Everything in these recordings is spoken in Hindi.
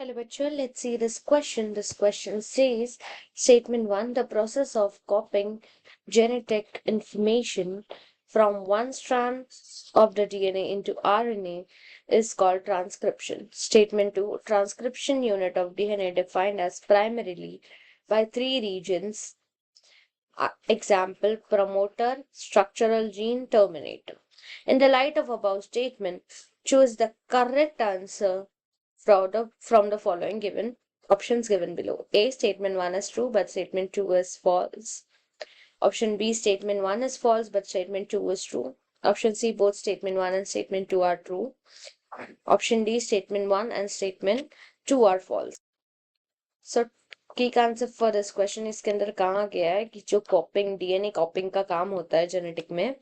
Hello, bachcho. Let's see this question. This question says, Statement 1, the process of copying genetic information from one strand of the DNA into RNA is called transcription. Statement 2, transcription unit of DNA defined as primarily by three regions. Example, promoter, structural gene, terminator. In the light of above statement, choose the correct answer from the following given options given below. A, statement 1 is true, but statement 2 is false. Option B, statement 1 is false, but statement 2 is true. Option C, both statement 1 and statement 2 are true. Option D, statement 1 and statement 2 are false. So की आंसर फॉर दिस क्वेश्चन इसके अंदर कहा गया है कि जो कॉपिंग डीएनए कॉपिंग का काम होता है जेनेटिक में,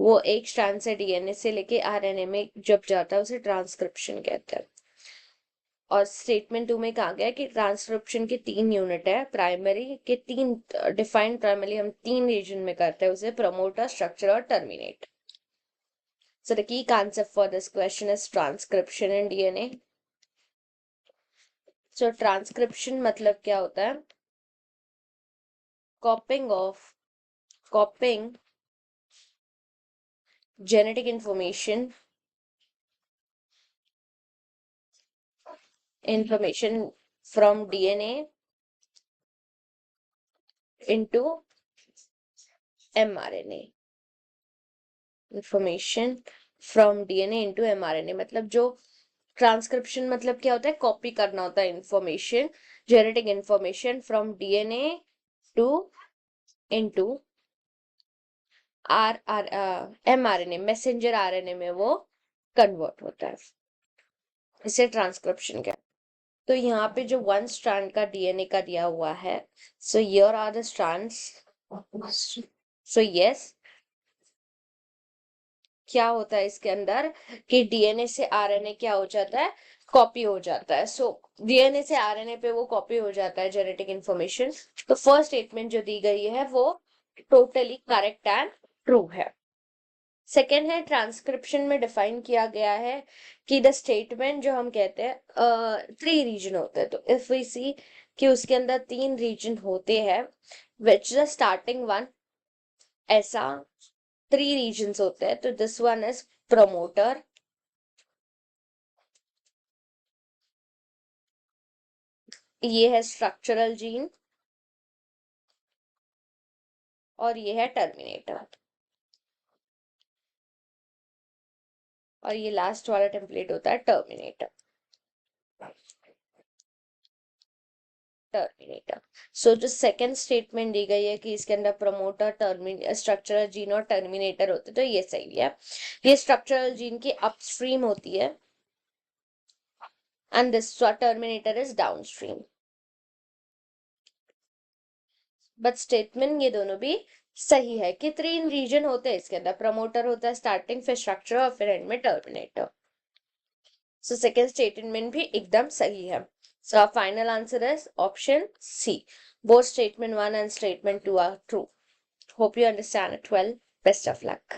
वो एक स्ट्रैंड से डीएनए से लेके आरएनए में जब जाता है उसे ट्रांसक्रिप्शन कहते हैं। और स्टेटमेंट 2 में कहा गया कि ट्रांसक्रिप्शन के 3 यूनिट है, प्राइमरी के 3 डिफाइंड प्राइमरी हम 3 रीजन में करते हैं, उसे प्रमोटर, स्ट्रक्चर और terminate. So the key concept for this question is transcription in DNA. So transcription मतलब क्या होता है? कॉपिंग genetic information from DNA into mRNA. Information from DNA into mRNA, मतलब जो ट्रांसक्रिप्शन मतलब क्या होता है? कॉपी करना होता है information, genetic information from DNA to into mRNA, messenger RNA में वो कन्वर्ट होता है, इसे ट्रांसक्रिप्शन कहते हैं। तो यहाँ पे जो वन स्ट्रैंड का डीएनए का दिया हुआ है, so here are the strands. So yes, क्या होता है इसके अंदर कि डीएनए से आरएनए क्या हो जाता है? कॉपी हो जाता है। सो डीएनए से आरएनए पे वो कॉपी हो जाता है जेनेटिक इंफॉर्मेशन। तो फर्स्ट स्टेटमेंट जो दी गई है वो टोटली करेक्ट एंड ट्रू है। सेकेंड है, ट्रांसक्रिप्शन में डिफाइन किया गया है कि द स्टेटमेंट जो हम कहते हैं 3 रीजन होते हैं, तो इफ वी सी कि उसके अंदर 3 रीजन होते हैं, विच द स्टार्टिंग वन, ऐसा 3 रीजन्स होते हैं, तो दिस वन इज प्रमोटर, ये है स्ट्रक्चरल जीन और ये है टर्मिनेटर। और ये लास्ट वाला टेम्पलेट होता है टर्मिनेटर। सो जो सेकंड स्टेटमेंट दी गई है कि इसके अंदर प्रमोटर, स्ट्रक्चरल जीन और टर्मिनेटर होते, तो ये सही है। ये स्ट्रक्चरल जीन की अपस्ट्रीम होती है and this terminator is downstream. But statement ये दोनों भी सही है कि 3 रीजन होते हैं इसके अंदर, प्रमोटर होता है स्टार्टिंग, फिर स्ट्रक्चर और फिर एंड में टर्मिनेटर। सो सेकेंड स्टेटमेंट भी एकदम सही है। So our final answer is option C. Both statement 1 and statement 2 are true. Hope you understand it well. Best of luck.